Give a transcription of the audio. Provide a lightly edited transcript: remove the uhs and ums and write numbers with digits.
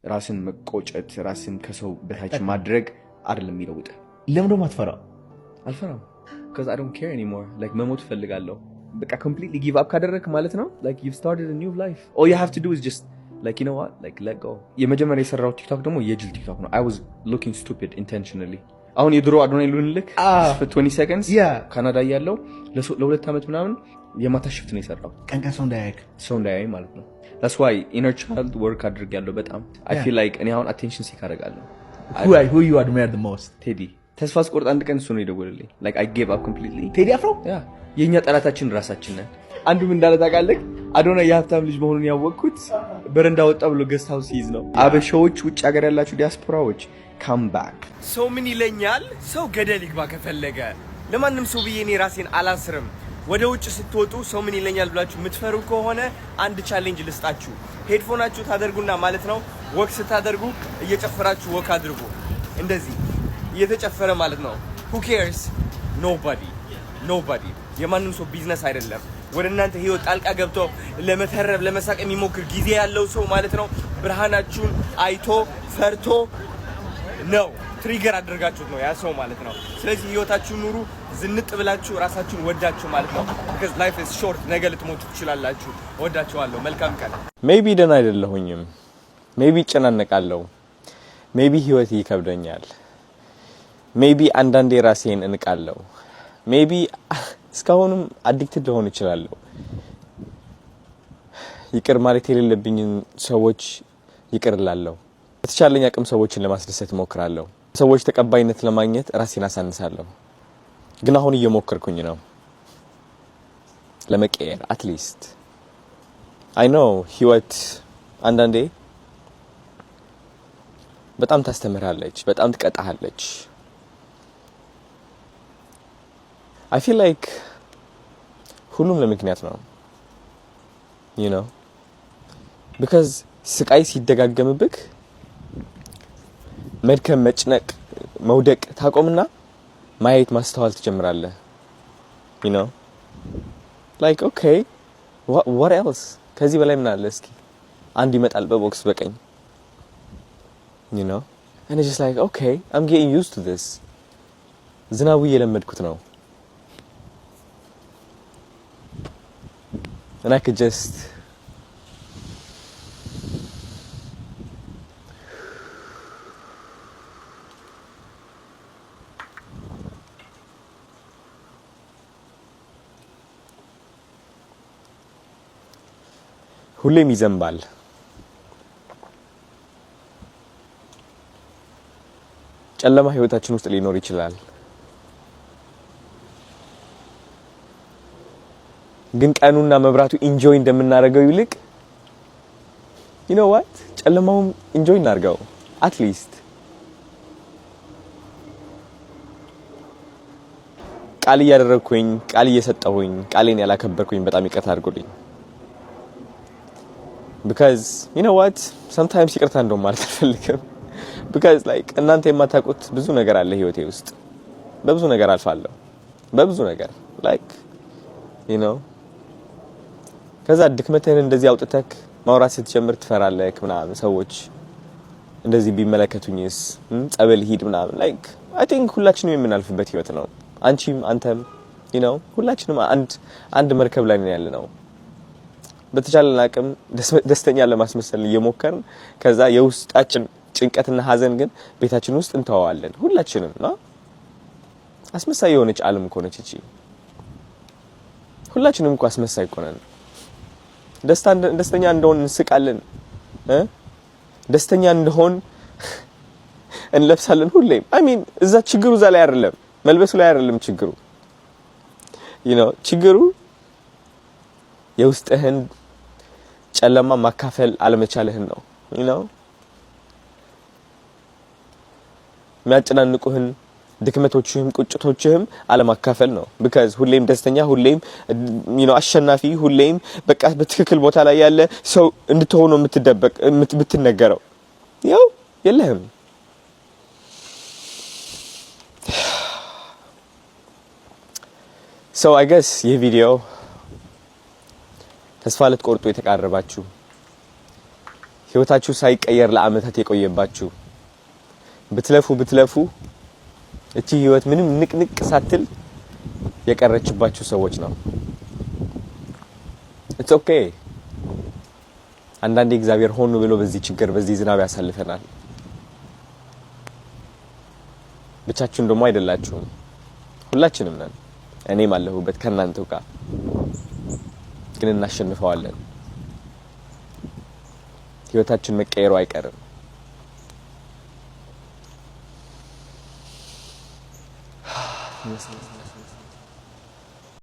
ራስን መቆጨት ራስን ከሰው በታች ማድረግ አይደለም የሚለውጥ። ለምን ደሞ አትፈራው? አልፈራም because I don't care anymore. like መሞት ፈልጋለሁ። በቃ completely give up ካደረክ ማለት ነው like you've started a new life. all you have to do is just like you know what like let go. የመጀመሪያ የሰራው ቲክቶክ ደግሞ የጅል ቲክቶክ ነው። I was looking stupid intentionally. አሁን የድሮ አዶናይ ሉንልክ for 20 seconds ካናዳ ያለው ለሁለት ዓመት ምናምን የማታ ሽፍት ነው የሰራው ቀን ሰው እንዳያይ ማለት ነው። that's why inner child work አድርጋለሁ በጣም I feel like እኔ አሁን attention seek አደርጋለሁ። who you admire the most? ቴዲ ተስፋ ስቆርጥ አንድ ቀን እሱ ነው የደወለልኝ like I gave up completely. ቴዲ አፍሮ የኛ ጠላታችን ራሳችን ነን። አንዱ ምን እንዳለ ታውቃለህ? አዶናይ የሀብታም ልጅ መሆኑን ያወቅኩት በረንዳ ወጣ ብሎ ገስት ሃውስ ይዝ ነው። አበሻዎች ውጭ ሀገር ያላችሁ ዲያስፖራዎች come back። ሰው ምን ይለኛል? ሰው ገደል ይግባ ከፈለገ። ለማንም ሰው ብዬ እኔ ራሴን አላስርም። ወደ ውጭ ስትወጡ ሰው ምን ይለኛል ብላችሁ የምትፈሩ ከሆነ አንድ ቻሌንጅ ልስጣችሁ። ሄድፎናችሁ ታደርጉና ማለት ነው ወክ ስታደርጉ እየጨፈራችሁ ወክ አድርጉ። እንደዚህ እየተጨፈረ ማለት ነው። who cares? nobody የማንም ሰው ቢዝነስ አይደለም። ወደ እናንተ ህይወት ጣልቃ ገብቶ ለመተረብ ለመሳቅ የሚሞክር ጊዜ ያለው ሰው ማለት ነው ብርሃናችሁን አይቶ ፈርቶ ነው ትሪገር አድርጋችሁት ነው ያ ሰው ማለት ነው። ስለዚህ ህይወታችሁን ኑሩ ዝንጥ ብላችሁ ራሳችሁን ወዳችሁ ማለት ነው because life is short። ነገ ልትሞቱ ትችላላችሁ። ወዳችኋለሁ። መልካም ቀን። ሜቢ ደህና አይደለሁኝም። ሜቢ እጨናነቃለሁ። ሜቢ ህይወት ይከብደኛል። ሜቢ አንዳንዴ ራሴን እንቃለሁ። ሜቢ እስካሁንም አዲክትድ ልሆን እችላለሁ። ይቅር ማለት የሌለብኝን ሰዎች ይቅር እላለሁ። በተቻለኝ አቅም ሰዎችን ለማስደሰት እሞክራለሁ። ሰዎች ተቀባይነት ለማግኘት ራሴን አሳንሳለሁ። ግን አሁን እየሞከርኩኝ ነው ለመቀየር አትሊስት I know ህይወት አንዳንዴ በጣም ታስተምራለች፣ በጣም ትቀጣሃለች። I feel like ሁሉም ለምክንያት ነው you know because ስቃይ ሲደጋገምብክ መድከም፣ መጭነቅ፣ መውደቅ ታቆምና ማየት ማስተዋል ትጀምራለህ you know like okay what else ከዚህ በላይ ምን አለ? እስኪ አንድ ይመጣል በቦክስ በቀኝ you know and it's just like okay I'm getting used to this ዝናቡ እየለመድኩት ነው and I could just ሁሌም ይዘንባል። ጨለማ ህይወታችን ውስጥ ሊኖር ይችላል። ግን ቀኑና መብራቱ ኢንጆይ እንደምናደርገው ይልቅ you know what ጨለማውም ኢንጆይ እናድርገው at least። ቃል እያደረኩኝ ቃል እየሰጠሁኝ ቃሌን ያላከበርኩኝ በጣም ይቅርታ አድርጉልኝ። because you know what sometimes ይቅርታ እንደውም ማለት አልፈልግም because like እናንተ የማታውቁት ብዙ ነገር አለ ህይወቴ ውስጥ። በብዙ ነገር አልፋለሁ በብዙ ነገር like you know ከዛ ድክመትህን እንደዚህ አውጥተክ ማውራት ስትጀምር ትፈራለህ ምናምን ሰዎች እንደዚህ ቢመለከቱኝስ ጸበል ሂድ ምናምን like I think ሁላችንም የምናልፍበት ህይወት ነው። አንቺም አንተም you know ሁላችንም አንድ መርከብ ላይ ነን ያለነው። በተቻለን አቅም ደስተኛ ለማስመሰል እየሞከርን ከዛ የውስጣችን ጭንቀትና ሀዘን ግን ቤታችን ውስጥ እንተዋዋለን ሁላችንም ነው። አስመሳይ የሆነች ዓለም እኮ ነች እቺ። ሁላችንም እኮ አስመሳይ እኮ ነን። ደስተኛ እንደሆን እንስቃለን ደስተኛ እንደሆን እንለብሳለን ሁሌም። I mean እዛ ችግሩ እዛ ላይ አይደለም መልበሱ ላይ አይደለም ችግሩ you know ችግሩ የውስጥህን ጨለማ ማካፈል አለመቻልህን ነው you know የሚያጨናንቁህን ድክመቶችህም ቁጭቶችህም አለማካፈል ነው because ሁሌም ደስተኛ ሁሌም you know አሸናፊ ሁሌም በቃ በትክክል ቦታ ላይ ያለ ሰው እንድትሆን ነው የምትነገረው ያው የለህም። so I guess ይህ ቪዲዮ ተስፋ ልትቆርጡ የተቃረባችሁ ህይወታችሁ ሳይቀየር ለአመታት የቆየባችሁ ብትለፉ እቺ ህይወት ምንም ንቅንቅ ሳትል የቀረችባችሁ ሰዎች ነው። it's okay አንዳንዴ እግዚአብሔር ሆኖ ብሎ በዚህ ችግር በዚህ ዝናብ ያሳልፈናል። ብቻችሁን ደግሞ አይደላችሁም፣ ሁላችንም ነን። እኔም አለሁበት ከናንተው ጋር፣ ግን እናሸንፈዋለን። ህይወታችን መቀየሩ አይቀርም።